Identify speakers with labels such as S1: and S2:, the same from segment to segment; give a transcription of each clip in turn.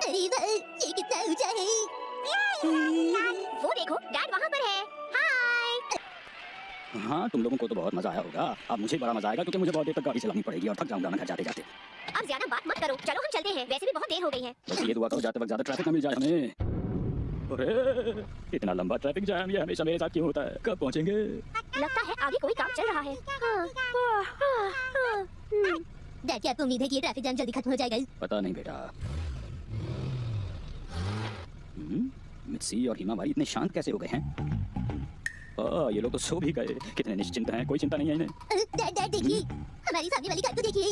S1: अरे वाह, ये कितना ऊंचा है।
S2: वो देखो, डैड वहाँ पर है। हाय।
S3: हाँ, तुम लोगों को तो बहुत मजा आया होगा। अब मुझे बड़ा मजा आएगा क्योंकि मुझे बहुत देर तक गाड़ी चलानी पड़ेगी और थक जाऊंगा मैं घर जाते जाते।
S2: अब ज्यादा बात मत करो, चलो हम चलते हैं, वैसे भी बहुत देर हो गई है।
S3: बस ये दुआ करो जाते वक्त ज्यादा ट्रैफिक ना मिल जाए हमें। अरे इतना लंबा ट्रैफिक जाम ये हमेशा मेरे साथ क्यों होता है? कब पहुंचेंगे?
S2: लगता है आगे कोई काम चल रहा है।
S1: डैड, क्या आपको उम्मीद है कि ये ट्रैफिक जाम जल्दी खत्म हो जाएगा?
S3: पता नहीं बेटा। मित्सी और हिमा भाई इतने शांत कैसे हो गए हैं? ये लोग तो सो भी गए। कितने निश्चिंत हैं, कोई चिंता नहीं है इन्हें।
S1: डैड डैड देखिए, हमारी सामने वाली कार को देखिए।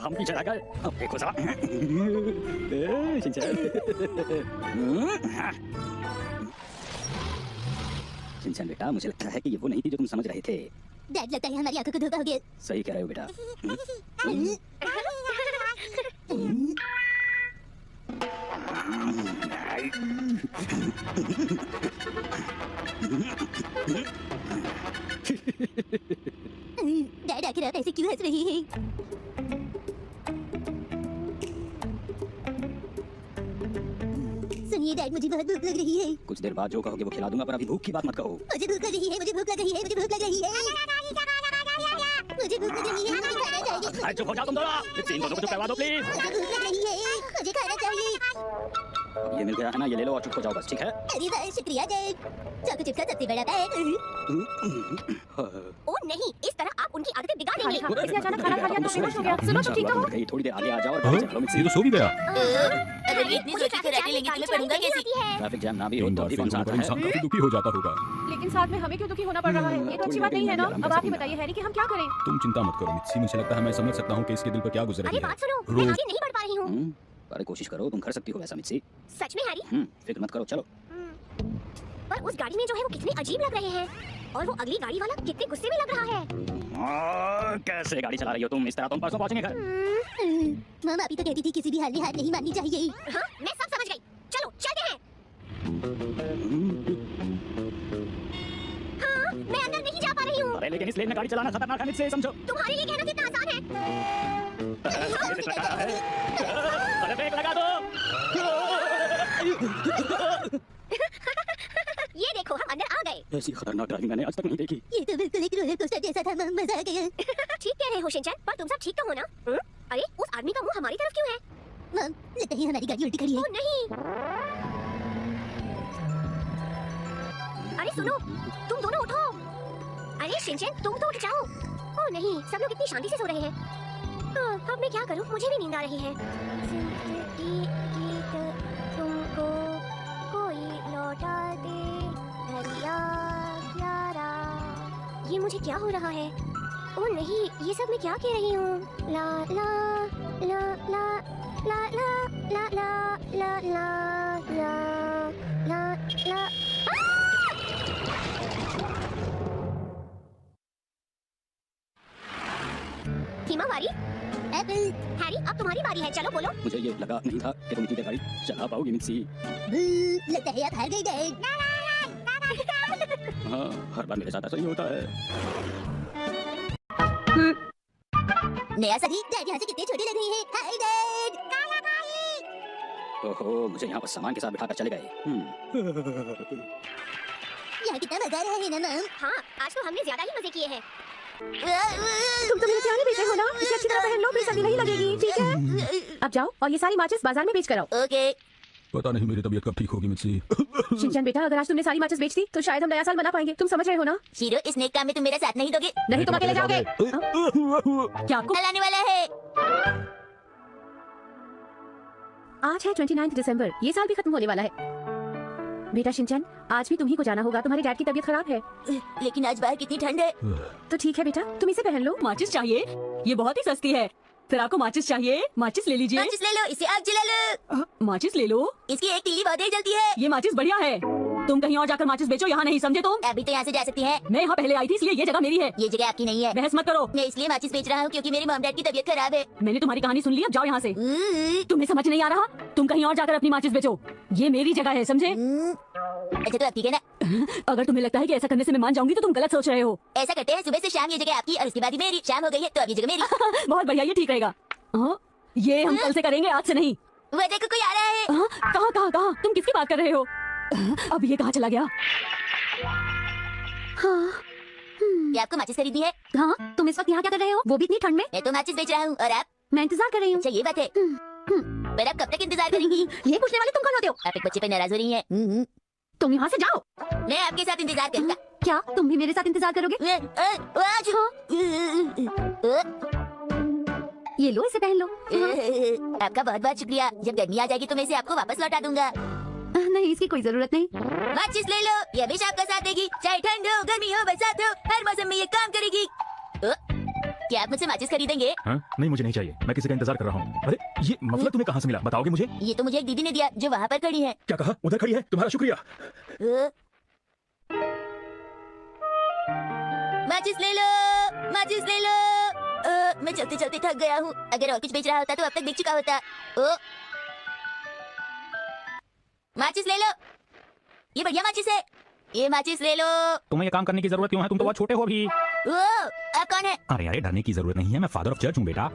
S3: हम पीछे रह गए। अब देखो जरा। शिनचैन बेटा, मुझे लगता है कि ये वो नहीं थी जो तुम समझ रहे थे।
S1: डैड, लगता है हमारी आंखों को धोखा हो गया।
S3: सही कह रहे हो बेटा।
S1: डैड, आखिर आप ऐसे क्यों हंस रहे हैं? सुनिए डैड, मुझे बहुत भूख लग रही है।
S3: कुछ देर बाद जो कहोगे वो खिला दूंगा, पर अभी भूख की बात मत कहो।
S1: मुझे भूख लग रही है, मुझे भूख लग रही है, मुझे भूख लग रही है। मुझे भूख लग रही है, मुझे खाना चाहिए।
S3: चुप हो जाओ तुम दोनों। इन दोनों को चुप करवा दो प्लीज।
S1: मुझे भूख लग रही है, मुझे खाना चाहिए।
S3: ये मिल गया है ना, ये ले लो और चुप हो जाओ बस, ठीक है?
S1: अरे वाह, शुक्रिया डैड। चॉको चिप्स का सबसे बड़ा पैक।
S2: ओ नहीं, इस तरह आप उनकी आदतें बिगाड़ देंगे।
S4: इसने अचानक खाना खा लिया तो बेहोश हो गया। सुनो तो ठीक तो हो।
S3: थोड़ी देर आगे आ जाओ और गाड़ी चला लो मित्सी।
S5: ये तो सो भी गया।
S4: अगर ये इतनी सोची कराने लेंगे तो मैं पढ़ूंगा कैसे?
S3: ट्रैफिक जैम ना भी हो तो भी कौन सा आता
S5: इंसान
S3: है?
S5: काफी दुखी हो जाता होगा।
S4: लेकिन साथ में हमें क्यों दुखी होना पड़ रहा है? ये तो अच्छी बात नहीं है ना। अब आप ही बताइए हैरी कि हम क्या करें?
S5: तुम चिंता मत करो मित्सी, मुझे लगता है मैं समझ सकता हूँ कि इसके दिल पर क्या गुजर
S2: अरे
S5: रही है।
S2: बात सुनो, मैं
S5: रोज
S2: आगे नहीं बढ़ पा रही हूँ।
S3: अरे कोशिश करो, तुम कर सकती हो वैसा मित्सी।
S2: सच में हैरी?
S3: फिक्र मत करो, चलो।
S2: पर उस गाड़ी में जो है वो कितने अजीब लग रहे हैं, और वो अगली गाड़ी वाला कितने गुस्से में लग रहा है।
S3: कैसे गाड़ी चला रही हो तुम? इस तरह तुम परसों पहुंचेंगे घर।
S1: माँ अभी तो कहती थी किसी भी हाल में हार नहीं माननी चाहिए।
S2: हाँ, मैं सब समझ गई। चलो चलते हैं। हाँ, मैं अंदर नहीं जा पा रही हूँ।
S3: अरे लेकिन इस लेन में गाड़ी चलाना खतरनाक है मित्सी, समझो।
S2: तुम्हारे लिए कहना कितना आसान है।
S3: अरे ब्रेक लगा दो।
S2: ये देखो, हम अंदर आ गए।
S3: ऐसी खतरनाक ड्राइविंग मैंने आज तक नहीं देखी।
S1: ये तो बिल्कुल एक रोलर कोस्टर जैसा था। मजा आ गया।
S2: ठीक कह रहे हो शिनचैन, पर तुम सब ठीक तो हो ना? अरे उस आदमी का मुंह हमारी तरफ क्यों है?
S1: मम, लगता है हमारी गाड़ी उल्टी खड़ी है।
S2: ओ नहीं। अरे सुनो, तुम दोनों उठो। अरे शिनचैन, तुम तो उठ जाओ। ओ नहीं, सब लोग इतनी शांति से सो रहे हैं। अब मैं क्या करूं? मुझे भी नींद आ रही है। तुमको कोई लौटा दे दरिया प्यारा। ये मुझे क्या हो रहा है? ओ नहीं, ये सब मैं क्या कह रही हूँ? ला ला ला ला ला ला ला ला ला ला ला ला ला। हिमावारी,
S1: एप्पल,
S2: हैरी, अब तुम्हारी बारी है, चलो बोलो।
S3: मुझे ये लगा नहीं था कि तुम इतनी देर गाड़ी चला पाओगी मित्सी।
S1: लगता है आप हार गए डैड।
S3: हाँ, हर बार मेरे साथ ऐसा ही होता है।
S1: नया सभी डैड यहाँ से कितने छोटे लग रहे हैं। Hi dad.
S3: ओहो, मुझे यहाँ पर सामान के साथ बिठा कर चले गए।
S1: यहाँ कितना मजा आ रहा है ना मम।
S2: हाँ, आज तो हमने ज्यादा ही मजे किए हैं।
S4: तुम तो मेरे प्यारे बेटे हो ना, इसे अच्छी तरह पहन लो, फिर सर्दी नहीं लगेगी, ठीक है? अब जाओ और ये सारी माचिस बाजार में बेच कर आओ।
S1: ओके।
S5: पता नहीं मेरी तबीयत कब ठीक होगी मित्सी।
S4: शिनचैन बेटा, अगर आज तुमने सारी माचिस बेच दी तो शायद हम नया साल मना पाएंगे। तुम समझ रहे हो ना?
S1: हीरो, इस नेक काम में तुम मेरा साथ नहीं दोगे?
S4: नहीं, तुम अकेले जाओगे। क्या आपको
S1: लाने वाला है?
S4: आज है 29 दिसंबर, ये साल भी खत्म होने वाला है। बेटा शिनचैन, आज भी तुम्ही को जाना होगा, तुम्हारे डैड की तबीयत खराब है।
S1: लेकिन आज बाहर कितनी ठंड है।
S4: तो ठीक है बेटा, तुम इसे पहन लो।
S6: माचिस चाहिए? ये बहुत ही सस्ती है। फिर आपको माचिस चाहिए? माचिस ले लीजिए।
S1: माचिस ले लो, इसे आग जला लो।
S6: माचिस ले लो।
S1: इसकी एक तीली बहुत देर जलती है।
S6: ये माचिस बढ़िया है। तुम कहीं और जाकर माचिस बेचो, यहाँ नहीं, समझे तुम?
S1: अभी तो यहाँ से जा सकती हैं।
S6: मैं यहाँ पहले आई थी इसलिए ये जगह मेरी है।
S1: ये जगह आपकी नहीं है।
S6: बहस मत करो।
S1: मैं इसलिए माचिस बेच रहा हूँ क्योंकि मेरी मॉम डैड की तबीयत खराब है।
S6: मैंने तुम्हारी कहानी सुन ली, अब जाओ यहाँ से। तुम्हें समझ नहीं आ रहा? तुम कहीं और जाकर अपनी माचिस बेचो, ये मेरी जगह है, समझे?
S1: अच्छा तो आप ठीक है ना?
S6: अगर तुम्हें लगता है कि ऐसा करने से मैं मान जाऊंगी तो तुम गलत सोच रहे हो।
S1: ऐसा करते हैं, सुबह से शाम ये जगह आपकी और उसके बाद ही मेरी। शाम हो गई है तो अब ये जगह मेरी।
S6: बहुत बढ़िया, ये ठीक रहेगा। हाँ, ये हम कल से करेंगे, आज से नहीं।
S1: वो देखो कोई आ रहा है।
S6: हाँ, कहाँ कहाँ कहाँ? तुम किसकी बात कर रहे हो? अब ये कहाँ चला गया?
S2: हाँ
S1: ये आपको माचिस खरीदनी है?
S2: हाँ, तुम इस वक्त यहाँ क्या कर रहे हो, वो भी इतनी ठंड में?
S1: मैं तो माचिस बेच रहा हूँ और आप?
S2: मैं इंतजार कर रही हूँ।
S1: अच्छा ये बात है। पर आप कब तक इंतजार करेंगी?
S2: ये पूछने वाले तुम कौन होते हो?
S1: आप एक बच्चे पे नाराज हो रही हैं।
S2: तुम यहाँ से जाओ।
S1: मैं आपके साथ इंतजार करूंगा।
S2: क्या तुम भी मेरे साथ इंतजार करोगे? ये लो, इसे पहन लो।
S1: आपका बहुत बहुत शुक्रिया। जब गर्मी आ जाएगी तो मैं इसे आपको वापस लौटा दूंगा।
S2: नहीं, इसकी कोई जरूरत नहीं।
S1: माचिस ले लो, ये हमेशा आपका साथ देगी, चाहे ठंड हो, गर्मी हो, बरसात हो, हर मौसम में ये काम करेगी। क्या आप मुझसे माचिस खरीदेंगे?
S5: हाँ? नहीं, मुझे नहीं चाहिए, मैं किसी का इंतजार कर रहा हूँ। अरे ये मफलर तुम्हें कहाँ से मिला, बताओगे मुझे?
S1: ये तो मुझे एक दीदी ने दिया जो वहाँ पर खड़ी है।
S5: क्या कहा? उधर खड़ी है, तुम्हारा शुक्रिया।
S1: माचिस ले लो, माचिस ले लो। मैं चलते चलते थक गया हूँ। अगर और कुछ बेच रहा होता तो अब तक बेच चुका होता। माचिस ले लो, ये बढ़िया माचिस है। ये माचिस ले लो।
S5: तुम्हें ये काम करने की जरूरत क्यों है? तुम तो बहुत छोटे हो अभी।
S1: आप कौन है?
S5: अरे अरे, डरने की जरूरत नहीं है, मैं फादर ऑफ चर्च हूँ बेटा।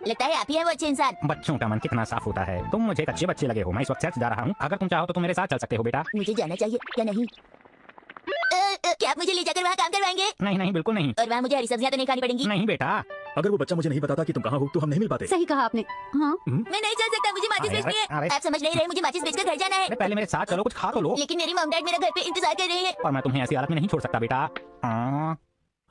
S1: लगता है आप ही है वो अच्छे इंसान।
S5: बच्चों का मन कितना साफ होता है। तुम मुझे एक अच्छे बच्चे लगे हो। मैं इस वक्त चर्च जा रहा हूँ, अगर तुम चाहो तो तुम मेरे साथ चल सकते हो बेटा।
S1: मुझे जाना चाहिए या नहीं? क्या आप मुझे ले जाकर वहाँ काम करवाएंगे?
S5: नहीं नहीं, बिल्कुल नहीं।
S1: और वहाँ मुझे हरी सब्जियाँ तो नहीं खानी पड़ेंगी?
S5: नहीं बेटा। अगर वो बच्चा मुझे नहीं बताता कि तुम कहाँ हो तो हम नहीं मिल पाते।
S2: सही कहा आपने। हाँ,
S1: मैं नहीं चल सकता, मुझे माचिस बेचनी है। आप समझ नहीं रहे, मुझे माचिस बेचकर घर जाना है।
S5: पहले मेरे साथ चलो, कुछ खा तो लो।
S1: लेकिन मेरी मॉम डैड मेरा घर पे इंतजार कर रहे हैं।
S5: और मैं तुम्हें ऐसी हालत में नहीं छोड़ सकता बेटा।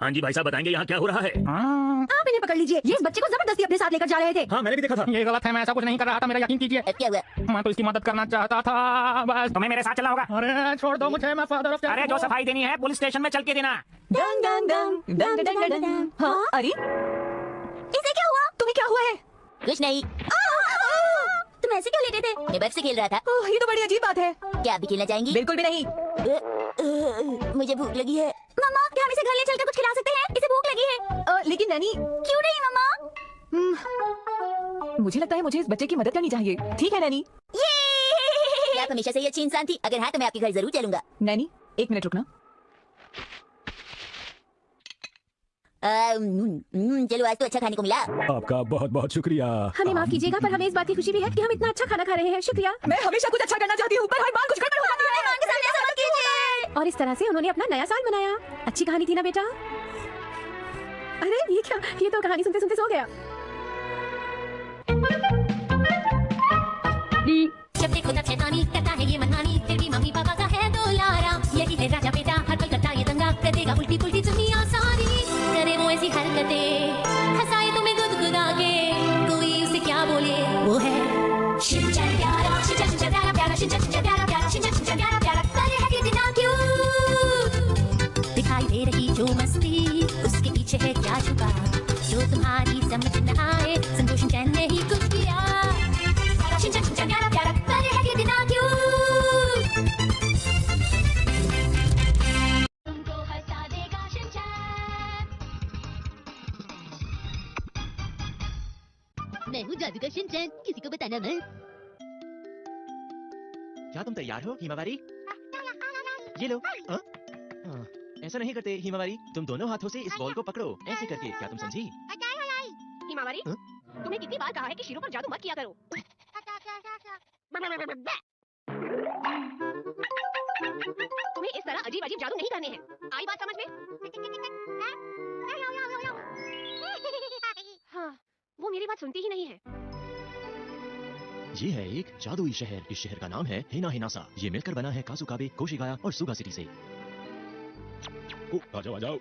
S5: हाँ जी भाई साहब, बताएंगे यहाँ क्या हो रहा है?
S2: आप इन्हें पकड़ लीजिए। ये इस बच्चे को जबरदस्ती अपने साथ लेकर जा रहे थे।
S5: हाँ, मैंने भी देखा था। ये गलत है, मैं ऐसा कुछ नहीं कर रहा था, मेरा यकीन कीजिए।
S1: अब क्या हुआ?
S5: मैं तो इसकी मदद करना चाहता था, बस तुम्हें मेरे साथ चलना होगा। अरे छोड़ दो मुझे, मैं फादर ऑफ। अरे जो सफाई देनी है पुलिस स्टेशन में चल के देना।
S6: डंग डंग डंग डंग डंग डंग डंग। हाँ, अरे
S2: इसे क्या हुआ?
S6: तुम्हें क्या हुआ है?
S1: कुछ नहीं।
S2: तुम ऐसे क्यों लेटे थे?
S1: मैं बर्फ से खेल रहा था।
S6: ओह, ये तो बड़ी अजीब बात है।
S1: क्या आप भी खेलना चाहेंगी?
S6: बिल्कुल भी नहीं।
S1: मुझे भूख लगी है।
S2: मम्मा, क्या हम इसे घर ले चलकर कुछ खिला सकते हैं? इसे भूख लगी है।
S6: लेकिन नैनी,
S2: क्यों नहीं मम्मा?
S6: मुझे लगता है मुझे इस बच्चे की मदद करनी चाहिए। ठीक है नैनी।
S1: आप हमेशा से ही अच्छी इंसान थी। अगर हाँ तो मैं आपके घर जरूर चलूंगा।
S6: नैनी, एक मिनट रुकना।
S1: चलो आज तो अच्छा खाने को मिला।
S5: आपका बहुत बहुत शुक्रिया।
S4: हमें माफ कीजिएगा पर हमें इस बात की खुशी भी है कि हम इतना अच्छा खाना खा रहे हैं। शुक्रिया।
S6: मैं हमेशा कुछ अच्छा करना चाहती हूँ पर हर बार कुछ गड़बड़ हो जाती है।
S4: और इस तरह से उन्होंने अपना नया साल मनाया। अच्छी कहानी थी ना बेटा? अरे ये क्या, ये तो कहानी सुनते सुनते सो गया।
S7: जब देखो तब शैतानी करता है ये मनमानी, फिर भी मम्मी पापा का है दुलारा। यही है राजा बेटा, हर पल करता ये दंगा, कर देगा उल्टी पुल्टी दुनिया सारी। करे वो ऐसी हरकतें, हंसाए तुम्हें गुदगुदा के, कोई उसे क्या बोले वो है शिनचैन प्यारा, शिनचैन प्यारा प्यारा, शिनचैन प्यारा प्यारा, शिनचैन प्यारा प्यारा। करे है कितना क्यूट, दिखाई दे रही जो मस्ती, उसके पीछे है क्या छुपा, जो तुम्हारी समझ न आए। संतोष शिनचैन ने ही कुछ किया। शिनचैन प्यारा प्यारा, करे है कितना क्यूट, तुमको हंसा देगा शिनचैन।
S1: मैं हूँ जादूगर शिनचैन, किसी को बताना मत।
S8: क्या तुम तैयार हो हिमावारी? ये लो। ऐसा नहीं करते हिमावारी, तुम दोनों हाथों से इस बॉल को पकड़ो, ऐसे करके। क्या तुम समझी?
S2: हिमावरी, तुम्हें कितनी बार कहा है कि शीरों पर जादू मत किया करो। तुम्हें इस तरह अजीब अजीब जादू नहीं करने हैं। आई बात समझ में? हाँ, वो मेरी बात सुनती ही नहीं है।
S8: ये है एक जादुई शहर। इस शहर का नाम है हिना हिनासा। ये मिलकर बना है कासुकाबे, कोशिगाया और सुगा सिटी से।
S5: आ जाओ आ जाओ।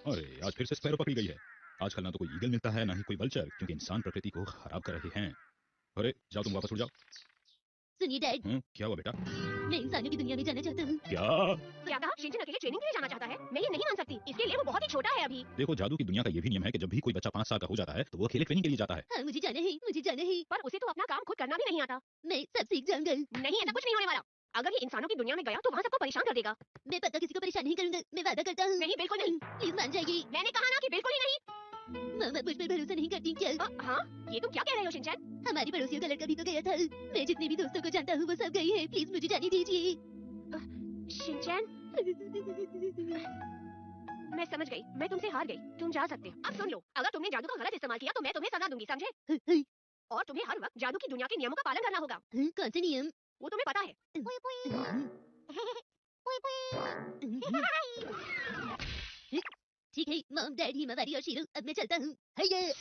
S5: अरे आज फिर से स्पैरो पकड़ी गई है। आजकल ना तो कोई ईगल मिलता है ना ही कोई वल्चर, क्योंकि इंसान प्रकृति को खराब कर रहे हैं। अरे जाओ, तुम वापस उड़ जाओ।
S1: सुनिए डैड,
S5: क्या हुआ बेटा?
S1: मैं इंसानों की दुनिया में जाना चाहता हूँ।
S2: क्या कहा? शिनचैन अकेले ट्रेनिंग के लिए जाना चाहता है? मैं ये नहीं मान सकती। इसके लिए वो बहुत ही छोटा है अभी।
S5: देखो, जादू की दुनिया का ये भी नियम है कि जब भी कोई बच्चा 5 साल का हो जाता है तो वो अकेले ट्रेनिंग के लिए जाता है।
S1: हाँ, मुझे जाना है, मुझे जाना है।
S2: पर उसे तो अपना काम खुद करना भी नहीं आता।
S1: मैं सब सीख जाऊंगा।
S2: नहीं, ऐसा कुछ नहीं होने वाला। अगर ये इंसानों की दुनिया में गया तो वहाँ सबको परेशान कर देगा।
S1: मैं पता किसी को परेशान नहीं करूंगा, मैं वादा करता हूँ।
S2: नहीं, बिल्कुल नहीं।
S1: प्लीज मान जाइए।
S2: मैंने कहा ना कि बिल्कुल ही नहीं।
S1: मामा मुझ पर भरोसा नहीं करती क्या?
S2: हाँ, ये तुम क्या कह रहे हो शिनचैन?
S1: हमारी पड़ोसियों का लड़का भी तो गया था। मैं जितने भी दोस्तों को जानता हूँ वो सब गए हैं। प्लीज मुझे जाने दीजिए।
S2: शिनचैन, मैं समझ गई। मैं तुमसे हार गई। तुम जा सकते हो। अब सुन लो, अगर तुमने जादू का गलत इस्तेमाल किया तो मैं तुम्हें सजा दूंगी, समझे? और तुम्हें हर वक्त जादू की दुनिया के नियमों का पालन करना होगा।
S1: कौन से नियम?
S2: वो तुम्हें पता है।
S1: ठीक है मॉम, डैड, हिमावारी और शीरू, अब मैं चलता हूँ।
S5: ख्याल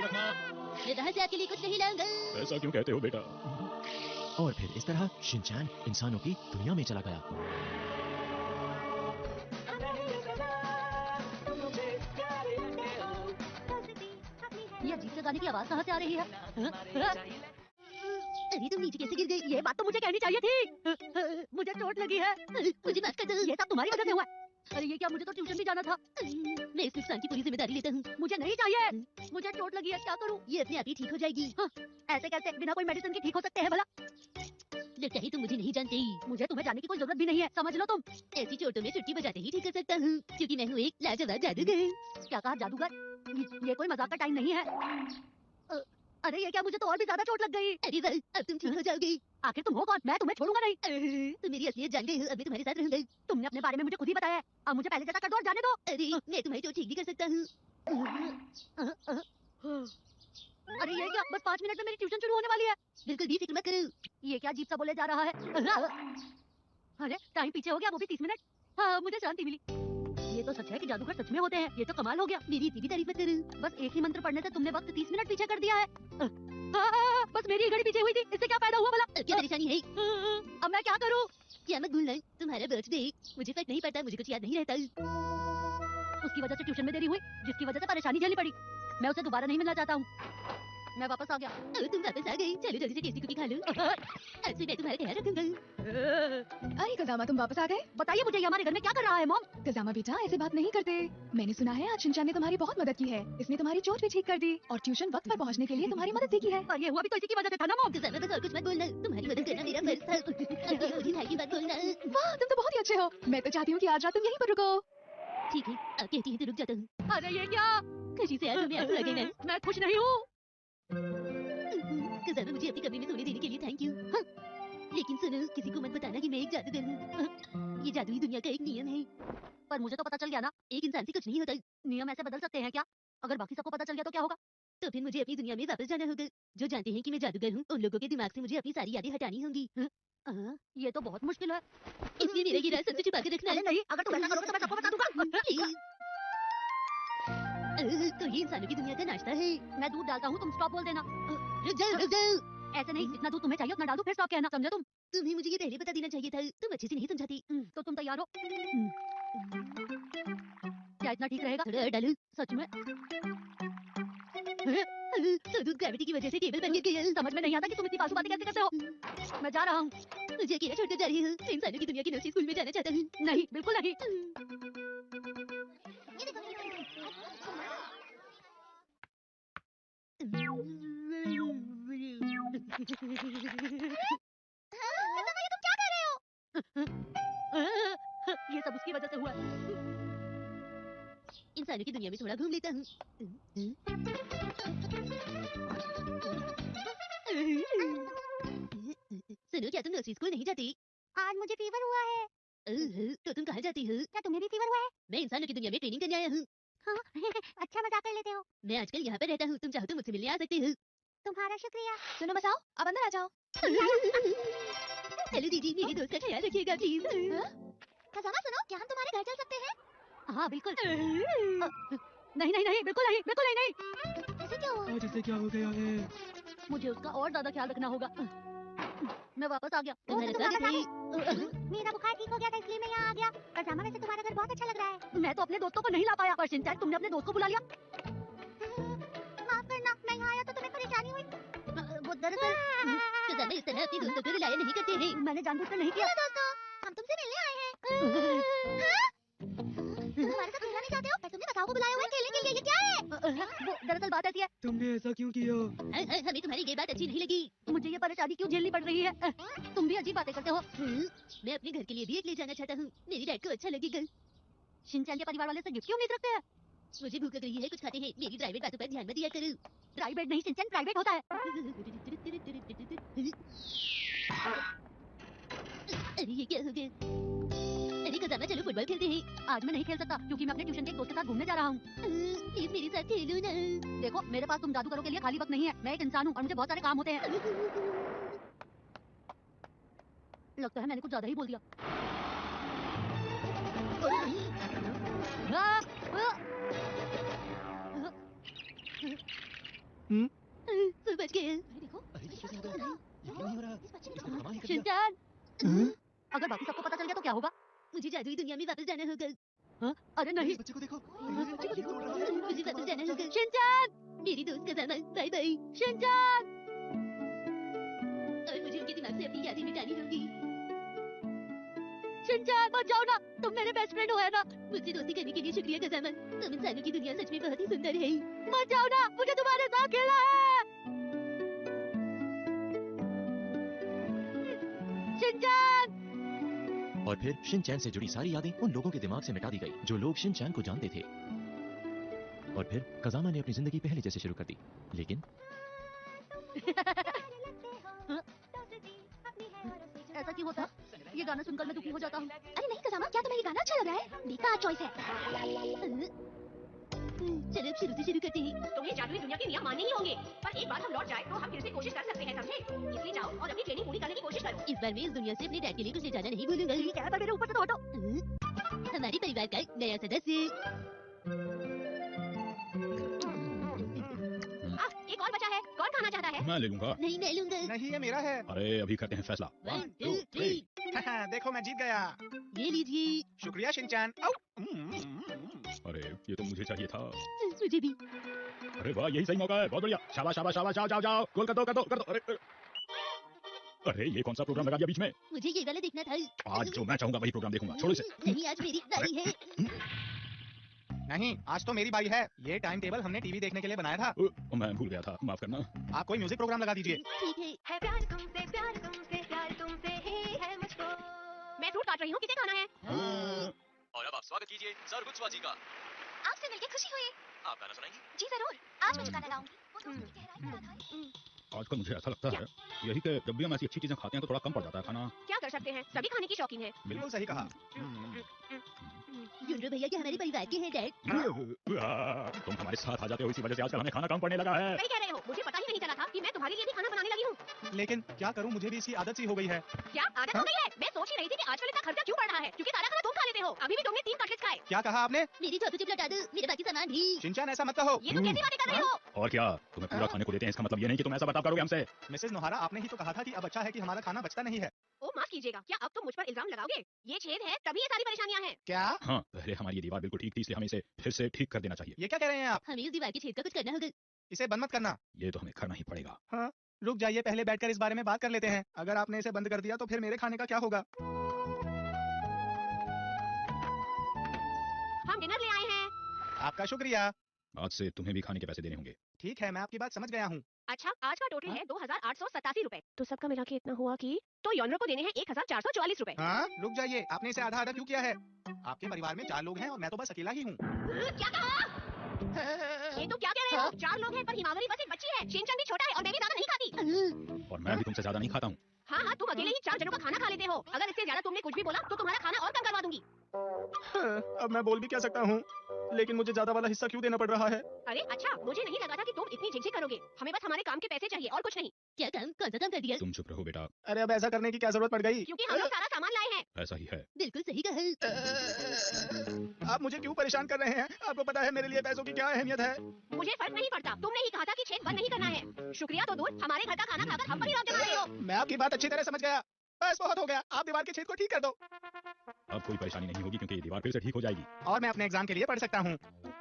S5: रखना।
S1: मैं वहाँ से आपके लिए कुछ नहीं लाऊंगा।
S3: ऐसा क्यों कहते हो बेटा?
S8: और फिर इस तरह शिनचैन इंसानों की दुनिया में चला गया।
S6: ये अजीब से गाने की आवाज कहाँ से आ रही है?
S1: अरे तुम नीचे कैसे गिर गई?
S6: ये बात तो मुझे कहनी चाहिए थी। मुझे चोट लगी है।
S1: मुझे माफ कर दो।
S6: ये सब तुम्हारी वजह से हुआ है। अरे ये क्या, मुझे तो ट्यूशन भी जाना था।
S1: मैं इस नुकसान की पूरी जिम्मेदारी लेता हूँ।
S6: मुझे नहीं चाहिए। मुझे चोट लगी है, क्या करूँ?
S1: ये अपने आप ही ठीक हो जाएगी।
S6: ऐसे कैसे, बिना कोई मेडिसिन के ठीक हो सकते हैं भला?
S1: लगता है तुम मुझे नहीं जानते।
S6: मुझे तुम्हें जानने की कोई जरूरत भी नहीं है, समझ लो तुम।
S1: ऐसी चोटों में चुटकी बजाते ही ठीक कर सकता हूँ, क्योंकि मैं हूँ एक लाजवाब जादूगर।
S6: क्या कहा, जादूगर? ये कोई मजाक का टाइम नहीं है। अरे ये क्या, मुझे तो और भी ज्यादा चोट लग गई।
S1: अरे वाह, अब तुम ठीक हो जाओगे।
S6: आखिर तुम हो कौन? मैं तुम्हें छोड़ूंगा नहीं।
S1: तुम मेरी असलियत जान गए हो, अब मैं तुम्हारे साथ रहूंगा।
S6: तुमने अपने बारे में मुझे खुद ही बताया है, अब मुझे पहले जैसा कर दो और जाने दो।
S1: अरे मैं तुम्हारी चोट ठीक भी कर सकता हूँ।
S6: अरे ये क्या, बस 5 मिनट में मेरी ट्यूशन शुरू होने वाली है।
S1: बिल्कुल भी फिक्र मत करो।
S6: ये क्या अजीब सा बोले जा रहा है? अरे टाइम पीछे हो गया, वो भी 30 मिनट। हाँ, मुझे शांति मिली। ये तो सच है कि जादूगर सच में होते हैं। ये तो कमाल हो गया।
S1: मेरी इतनी भी तारीफ मत करो।
S6: बस एक ही मंत्र पढ़ने से तुमने वक्त 30 मिनट पीछे कर दिया है। बस मेरी घड़ी पीछे हुई थी, इससे क्या फायदा हुआ भला?
S1: क्या परेशानी है?
S6: अब मैं क्या करूँ?
S1: क्या मत भूलना, तुम्हारा बर्थडे। मुझे फर्क नहीं पड़ता, मुझे कुछ याद नहीं रहता।
S6: उसकी वजह से ट्यूशन में देरी हुई, जिसकी वजह से परेशानी झेलनी पड़ी। मैं उसे दोबारा नहीं मिलना चाहता हूँ। मैं वापस आ गया।
S1: तुम वापस आ गई? चलो जल्दी से टेस्टी कुकी खा लो। आज से मैं तुम्हारा ख्याल रखूंगा।
S9: अरे कजामा, तुम वापस आ गए?
S6: बताइए मुझे, ये हमारे घर में क्या कर रहा है मॉम?
S9: कजामा बेटा, ऐसे बात नहीं करते। मैंने सुना है आज शिनचैन ने तुम्हारी बहुत मदद की है। इसने तुम्हारी चोट भी ठीक कर दी और ट्यूशन वक्त पर पहुंचने के लिए तुम्हारी मदद भी की है।
S6: और ये हुआ भी तो इसी की वजह से था ना मॉम?
S1: कजामा, बस और कुछ मत बोलना। तुम्हारी मदद करना मेरा फर्ज था। अब ये मुझे भाई की बात बोलना।
S9: वाह, तुम तो बहुत ही अच्छे हो। मैं तो चाहती हूँ कि आज रात तुम यहीं पर रुको।
S1: ठीक है, आप कहती हैं तो रुक जाता हूँ।
S6: अरे ये क्या?
S1: खुशी से आज हमें आंसू आ गए ना।
S6: मैं खुश नहीं हूँ।
S1: कजामा, मुझे अपने कमरे में सोने देने के लिए थैंक यू। लेकिन सुनो, किसी को मत बताना कि मैं एक जादूगर हूँ। ये जादुई दुनिया का एक नियम है।
S6: पर मुझे तो पता चल गया ना।
S1: एक इंसान से कुछ नहीं होता।
S6: नियम ऐसे बदल सकते हैं क्या? अगर बाकी सबको पता चल गया तो क्या होगा?
S1: तो फिर मुझे अपनी दुनिया में वापस जाना होगा। जो जानते हैं कि मैं जादूगर हूँ, उन लोगों के दिमाग से मुझे अपनी सारी यादें हटानी होंगी।
S6: ये तो बहुत मुश्किल है।
S1: इसलिए मेरा ये राज सबसे छुपा के रखना है।
S6: अरे नहीं, अगर तुम ऐसा करोगे तो मैं सबको बता दूंगा।
S1: तो ये इंसानों की दुनिया का नाश्ता है।
S6: मैं दूध डालता हूँ, तुम स्टॉप बोल देना।
S1: रुक जाओ, रुक जाओ।
S6: ऐसे नहीं, जितना दूध तुम्हें चाहिए उतना डाल दो, फिर स्टॉप कहना, समझे तुम?
S1: तुम्हें मुझे ये पहले बता देना चाहिए था। तुम अच्छे से नहीं समझाती।
S6: तो तुम तैयार हो? क्या इतना ठीक रहेगा?
S1: थोड़ा और डालो।
S6: सच में?
S1: तो दूध ग्रेविटी की वजह से टेबल पर गिर गया।
S6: समझ में नहीं आता कि तुम इतनी फालतू बातें कैसे करते हो। मैं जा रहा हूँ।
S1: मुझे अकेला छोड़कर जा रही हूँ। मैं इंसानों की दुनिया की नर्सरी स्कूल में जाना चाहता हूँ।
S6: नहीं, बिल्कुल नहीं।
S2: तुम क्या कर रहे हो?
S6: ये सब उसकी वजह से हुआ।
S1: इंसानों की दुनिया में थोड़ा घूम लेता हूँ। सुनो, क्या तुम नर्सरी स्कूल नहीं जाती?
S2: आज मुझे फीवर हुआ है।
S1: तो तुम कहाँ जाती हो?
S2: क्या तुम्हें भी फीवर हुआ है?
S1: मैं इंसानों की दुनिया में ट्रेनिंग करने आया हूँ।
S2: हाँ, अच्छा मजाक कर लेते हो।
S1: मैं आजकल यहाँ पर रहता हूँ। तुम चाहो तो मुझसे मिलने आ सकते हो।
S2: तुम्हारा शुक्रिया।
S9: सुनो बसाओ, अब अंदर आ जाओ।
S1: हेलो दीदी, मेरे दोस्त का ख्याल रखिएगा प्लीज।
S2: कजामा सुनो, क्या हम तुम्हारे घर चल सकते हैं?
S6: हाँ बिल्कुल। नहीं नहीं नहीं, बिल्कुल नहीं, बिल्कुल नहीं नहीं।
S2: ऐसे क्या हुआ?
S3: आज इसे क्या हो गया है?
S6: मुझे उसका और ज्यादा ख्याल रखना होगा। मैं वापस आ गया।
S1: तुम्हारा स्वागत है।
S2: मेरा बुखार ठीक हो गया था इसलिए मैं यहाँ आ गया। कजामा, वैसे तुम्हारा घर बहुत अच्छा लग रहा है।
S6: मैं तो अपने दोस्तों को नहीं ला पाया, पर शिनचैन तुमने अपने दोस्त को बुला लिया।
S2: माफ करना, मैं यहाँ आया तो तुम्हें परेशानी हुई।
S6: वो दरअसल
S1: कजामा इस तरह अपनी दोस्तों को रिलाया नहीं करते हैं।
S6: मैंने जानबूझकर नहीं किया।
S2: दोस्तों, हम तुमसे मिलने आए हैं। तुम हमारे साथ मिलना नहीं चाहते हो? हो? तुमने बताओ को बुलाया हुआ है खेलने के लिए, ये क्या है?
S6: वो दरअसल बात ऐसी है,
S8: तुमने ऐसा क्यों किया?
S1: हमें तुम्हारी ये बात अच्छी नहीं लगी।
S6: मुझे ये परेशानी क्यों झेलनी पड़ रही है? तुम भी अजीब बातें करते हो।
S1: मैं अपने घर के लिए भी एक ले जाना चाहता हूँ, मेरी डैड को अच्छा लगेगा।
S6: शिनचैन के परिवार वाले से गिफ्ट क्यों उम्मीद रखते हैं?
S1: मुझे भूख लग रही है, कुछ खाते हैं। मेरी प्राइवेट बातों पर ध्यान मत दिया करो।
S6: प्राइवेट नहीं शिनचैन, प्राइवेट होता है।
S1: अरे ये क्या हो गया? अरे कजामा चलो फुटबॉल खेलते हैं।
S6: आज मैं नहीं खेल सकता क्योंकि मैं अपने ट्यूशन के एक दोस्त के साथ घूमने जा रहा हूँ।
S1: प्लीज मेरे साथ खेलो ना।
S6: देखो मेरे पास तुम जादूगरों के लिए खाली वक्त नहीं है। मैं एक इंसान हूँ और मुझे बहुत सारे काम होते हैं। लगता है मैंने कुछ ज्यादा ही बोल दिया।
S1: बच गए।
S6: देखो
S8: अरे ये कैसे हो गया? ये क्यों नहीं हो रहा? इसको तो कमाल ही कर दिया।
S6: शिनचैन, अगर बाकी सबको पता चल गया तो क्या होगा?
S1: मुझे जादुई दुनिया में वापस जाना होगा।
S6: हाँ? अरे नहीं,
S8: इस बच्चे को देखो, ये तोड़ रहा है।
S1: मुझे वापस जाना होगा।
S6: शिनचैन,
S1: मेरी दोस्त कजामा, बाय बाय।
S6: शिनचैन।
S1: और मुझे उनके दिमाग से अपनी यादें मिटानी होगी।
S6: शिनचैन मत जाओ ना, तुम मेरे बेस्ट फ्रेंड हो है ना।
S1: मुझसे दोस्ती करने के लिए शुक्रिया कजामा। तुम इंसानों की दुनिया सच में बहुत ही सुंदर है।
S6: मत जाओ ना, मुझे तुम्हारे साथ खेलना है। शिनचैन।
S8: और फिर शिनचैन से जुड़ी सारी यादें उन लोगों के दिमाग से मिटा दी गई जो लोग शिनचैन को जानते थे। और फिर कजामा ने अपनी जिंदगी पहले जैसे शुरू कर दी। लेकिन
S6: ऐसा क्यों होता है? ये गाना सुनकर मैं दुखी हो जाता हूँ।
S2: अरे नहीं कजामा, क्या तुम्हें ये गाना अच्छा लग रहा है? बेकार चॉइस है।
S1: चलो अब शुरू से शुरू करते हैं।
S10: तुम्हें जादुई दुनिया के नियम मानने ही होंगे, पर एक बार हम लौट जाए तो हम फिर से कोशिश कर सकते हैं, समझे? इसलिए जाओ और अपनी ट्रेनिंग पूरी करने की कोशिश करो।
S1: इस बार मैं इस दुनिया से अपने डैड के लिए कुछ ले जाना नहीं भूलूंगा।
S6: ठीक है, पर मेरे ऊपर से तो हटो।
S1: हमारे परिवार का एक नया सदस्य।
S10: एक और बचा है, कौन खाना चाहता है?
S5: मैं ले लूंगा।
S1: नहीं मैं लूंगा।
S11: नहीं ये मेरा है।
S5: अरे अभी करते हैं फैसला।
S1: 1 2 3।
S11: देखो मैं जीत गया।
S1: ये लीजिए।
S11: शुक्रिया शिनचैन।
S5: अरे ये तो मुझे चाहिए था।
S1: मुझे भी।
S5: अरे वाह, यही सही मौका है। बहुत बढ़िया। शाबाश शाबाश शाबाश, जाओ जाओ जाओ, गोल कर दो कर दो कर दो। अरे ये कौन सा प्रोग्राम लगा दिया बीच में?
S1: मुझे ये वाला देखना था।
S5: आज जो मैं चाहूंगा वही प्रोग्राम देखूंगा। छोड़ो इसे।
S1: नहीं आज मेरी बारी है।
S11: नहीं आज तो मेरी बारी है। ये टाइम टेबल हमने टीवी देखने के लिए बनाया था।
S5: मैं भूल गया था, माफ करना।
S11: आप कोई म्यूजिक प्रोग्राम लगा दीजिए।
S1: ठीक है।
S10: है प्यार तुमसे प्यार तुमसे ही है मुझको। मैं फ्रूट काट रही हूँ, किसे खाना है?
S8: और अब आप स्वागत कीजिए सर गुच्छवा जी का।
S2: आपसे मिलकर खुशी हुई।
S8: आप गाना सुनाएंगे?
S2: जी जरूर, आज मैं जो गाना गाऊंगी वो दोस्तों की गहराई का था।
S5: आजकल मुझे ऐसा लगता है यही कि जब भी हम ऐसी अच्छी चीजें खाते हैं तो थोड़ा कम पड़ जाता है खाना।
S10: क्या कर सकते हैं, सभी खाने की शौकीन है।
S11: बिल्कुल सही कहा।
S1: यूनरो भैया क्या हमारे परिवार के हैं डैड?
S5: तुम हमारे साथ आ जाते हो, इसी वजह से आजकल हमें खाना कम पड़ने लगा है।
S10: सही कह रहे हो, मुझे पता ही नहीं चला था कि मैं तुम्हारे लिए भी खाना बनाने लगी हूँ।
S11: लेकिन क्या करूं, मुझे भी इसकी आदत सी हो गई है।
S10: क्या आदत हो गई है? मैं सोच ही रही थी कि आजकल इतना खर्चा क्यों बढ़ रहा है, क्योंकि सारा खाना तुम खा लेते हो। अभी भी तुमने 3 कटलेट्स खाए।
S11: क्या कहा आपने?
S1: मेरी छोटी चिप लटा दो, मेरे बाकी सामान भी।
S11: शिनचैन ऐसा मत कहो।
S10: ये तुम कैसी बातें कर रहे हो?
S5: और क्या, तुम्हें पूरा खाने को देते हैं इसका मतलब ये नहीं कि तुम ऐसा बर्ताव करोगे हमसे।
S11: मिसेज नोहारा, आपने ही तो कहा था कि अब अच्छा है कि हमारा खाना बचता नहीं है।
S10: ओ माफ कीजिएगा, क्या अब तुम मुझ पर इल्जाम लगाओगे? ये छेद है तभी ये सारी परेशानियाँ हैं।
S11: क्या?
S5: हाँ, पहले हमारी ये दीवार बिल्कुल ठीक थी, इसलिए हमें इसे फिर से ठीक कर देना चाहिए।
S11: ये क्या कह रहे हैं आप?
S1: हमें इस दीवार के छेद का कुछ करना होगा।
S11: इसे बंद मत करना।
S5: ये तो हमें करना ही पड़ेगा।
S11: हाँ, रुक जाइए, पहले बैठकर इस बारे में बात कर लेते हैं। अगर आपने इसे बंद कर दिया तो फिर मेरे खाने का क्या होगा?
S10: हम डिनर ले आए हैं।
S11: आपका शुक्रिया।
S5: आज से तुम्हें भी खाने के पैसे देने होंगे।
S11: ठीक है, मैं आपकी बात समझ गया हूँ।
S10: अच्छा, आज का टोटल है 2887 रुपए। तो सबका मिला के इतना हुआ कि तो योनरो को देने हैं 1444 रुपए।
S11: हाँ, रुक जाइए, आपने इसे आधा आधा क्यों किया है? आपके परिवार में 4 लोग हैं और मैं तो बस अकेला ही हूँ।
S10: क्या कहा? ये तो क्या कह रहे हो? 4 लोग हैं पर हिमावरी बस एक बच्ची है। शिनचैन भी छोटा है और मैं भी ज्यादा नहीं खाती।
S5: और मैं भी तुमसे ज्यादा नहीं खाता हूँ।
S10: हाँ, तुम अकेले ही 4 जनों का खाना खा लेते हो। अगर इससे ज्यादा तुमने कुछ भी बोला तो तुम्हारा खाना और कम करवा दूंगी।
S11: अब मैं बोल भी क्या सकता हूँ, लेकिन मुझे ज्यादा वाला हिस्सा क्यों देना पड़ रहा है?
S10: अरे अच्छा, मुझे नहीं लगा था कि तुम इतनी झिझक करोगे। हमें बस हमारे काम के पैसे चाहिए और कुछ नहीं।
S1: क्या काम, कौन सा काम कर दिया?
S5: तुम चुप रहो बेटा।
S11: अरे अब ऐसा करने की क्या जरूरत पड़ गई?
S10: क्योंकि हम लोग सारा सामान लाए हैं।
S5: ऐसा ही है।
S1: बिल्कुल सही कहा।
S11: आप मुझे क्यों परेशान कर रहे हैं? आपको पता है मेरे लिए पैसों की क्या अहमियत है?
S10: मुझे फर्क नहीं पड़ता, तुमने ही कहा था कि छेद बंद नहीं करना है। शुक्रिया तो दूर, हमारे घर का खाना खाकर हम पर ही राज जमा रहे हो।
S11: मैं आपकी बात अच्छी तरह समझ गया। बस बहुत हो गया, आप दीवार के छेद को ठीक कर दो।
S5: अब कोई परेशानी नहीं होगी क्योंकि ये दीवार फिर से ठीक हो जाएगी।
S11: और मैं अपने एग्जाम के लिए पढ़ सकता हूँ।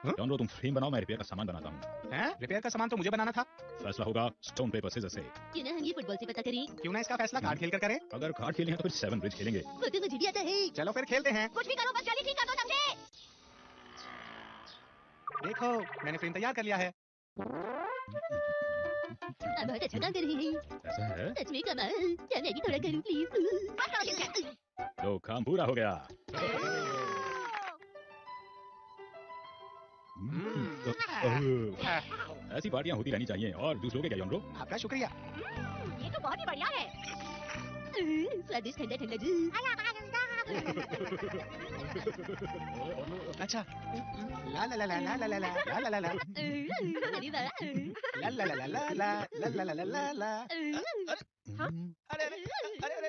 S5: जॉनरो, तुम फ्रेम बनाओ, मैं रिपेयर का सामान बनाता हूँ।
S11: हैं? रिपेयर का सामान तो मुझे बनाना था।
S5: फैसला होगा स्टोन पेपर सीजर से।
S1: क्यों ना हम ये फुटबॉल से पता करें?
S11: क्यों ना इसका फैसला कार्ड खेल कर करें?
S5: अगर कार्ड खेले हैं तो फिर 7 ब्रिज खेलेंगे।
S1: वो तो मुझे भी आता है।
S11: चलो फिर खेलते हैं।
S10: कुछ भी करो, बस जल्दी ठीक कर दो, समझे?
S5: अगर कार्ड खेले हैं तो फिर 7 ब्रिज खेलेंगे।
S10: चलो फिर खेलते हैं।
S5: खेलेंगे।
S10: कुछ भी करो, बस जल्दी ठीक कर दो, समझे?
S11: देखो मैंने फ्रेम तैयार कर लिया है।
S6: आप बहुत अच्छा काम कर रहे हैं।
S5: ऐसा है?
S6: सच में कमाल। क्या मैं भी थोड़ा करूं प्लीज?
S5: तो काम पूरा हो गया। ऐसी पार्टियां होती रहनी चाहिए। और जूस लोगे क्या योनरो?
S11: आपका शुक्रिया।
S10: ये तो बहुत ही बढ़िया है।
S6: स्वादिष्ट ठंडा ठंडा जूस।
S11: अच्छा ला ला ला ला ला ला ला ला ला ला ला
S6: अरे वाह।
S11: ला ला ला ला ला ला ला ला ला ला ला। अरे अरे अरे अरे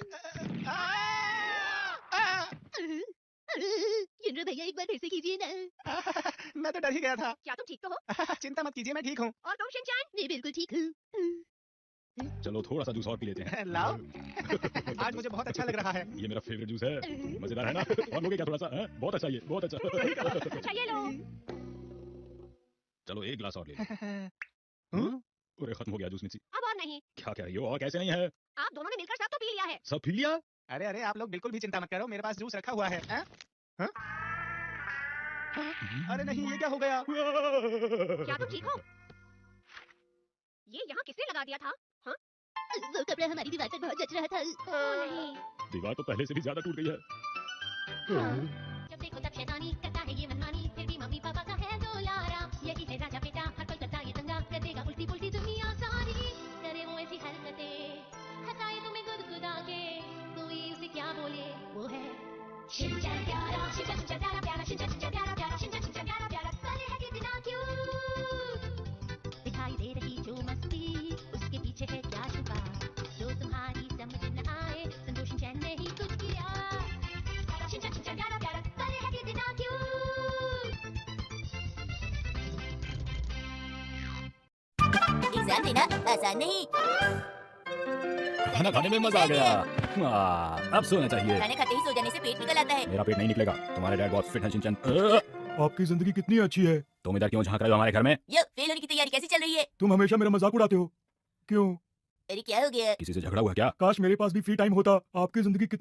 S6: युनरो भैया एक बार फिर से कीजिए ना।
S11: मैं तो डर ही गया था।
S10: क्या तुम ठीक तो हो?
S11: चिंता मत कीजिए मैं ठीक हूँ।
S10: और तुम शिनचैन?
S6: मैं बिल्कुल ठीक हूँ।
S5: चलो थोड़ा सा जूस और पी लेते हैं।
S11: लाओ। आज मुझे बहुत अच्छा लग रहा है।
S5: ये मेरा फेवरेट जूस है। मजेदार है ना? और लोगे क्या थोड़ा सा? हैं? बहुत अच्छा ये, बहुत अच्छा।
S10: अच्छा ये लो।
S5: चलो एक गिलास और ले लो। अरे खत्म हो गया जूस मिर्ची।
S10: अब और नहीं।
S5: क्या कह रही हो? और कैसे नहीं है?
S10: आप दोनों ने मिलकर सब तो पी लिया है।
S5: सब पी लिया?
S11: अरे अरे आप लोग बिल्कुल भी चिंता मत करो, मेरे पास जूस रखा हुआ है। अरे नहीं ये क्या हो गया?
S10: क्या तुम ठीक हो? ये यहाँ किसने लगा दिया था? हाँ?
S6: वो कपड़ा हमारी दीवार पर बहुत जच रहा था।
S10: नहीं।
S5: दीवार तो पहले से भी ज्यादा टूट गई है।
S7: जब देखो तब शैतानी करता है ये मनमानी, फिर भी मम्मी पापा का है दुलारा। यही है राजा बेटा, हर पल करता ये दंगा, कर देगा उल्टी पुल्टी दुनिया सारी। करे वो ऐसी हरकतें, हंसाए तुम्हें गुदगुदा के, कोई उसे क्या बोले वो है शिनचैन प्यारा, शिनचैन शिनचैन प्यारा प्यारा, शिनचैन शिनचैन प्यारा प्यारा, शिनचैन शिनचैन प्यारा प्यारा। करे है कितना क्यूट, दिखाई दे रही जो मस्ती, उसके पीछे है क्या छुपा, जो तुम्हारी समझ न आए, समझो शिनचैन ने ही कुछ किया। शिनचैन शिनचैन प्यारा प्यारा, करे है कितना क्यूट।
S1: एग्जाम देना आसान नहीं।
S3: खाना खाने में मजा आ गया। अब सोना चाहिए।
S1: खाने खाते ही सो जाने से पेट निकल आता है।
S3: मेरा पेट नहीं निकलेगा। तुम्हारे डैड बहुत फिट हैं शिनचैन।
S12: आपकी जिंदगी कितनी अच्छी है।
S3: तुम इधर क्यों झांक रहे हो हमारे घर में?
S1: यो, फेल होने की तैयारी कैसी चल रही है?
S12: तुम हमेशा मेरा मजाक उड़ाते हो। क्यों?
S1: अरे क्या हो गया?
S3: किसी से झगड़ा हुआ क्या?
S12: काश मेरे पास भी फ्री टाइम होता। आपकी जिंदगी कितनी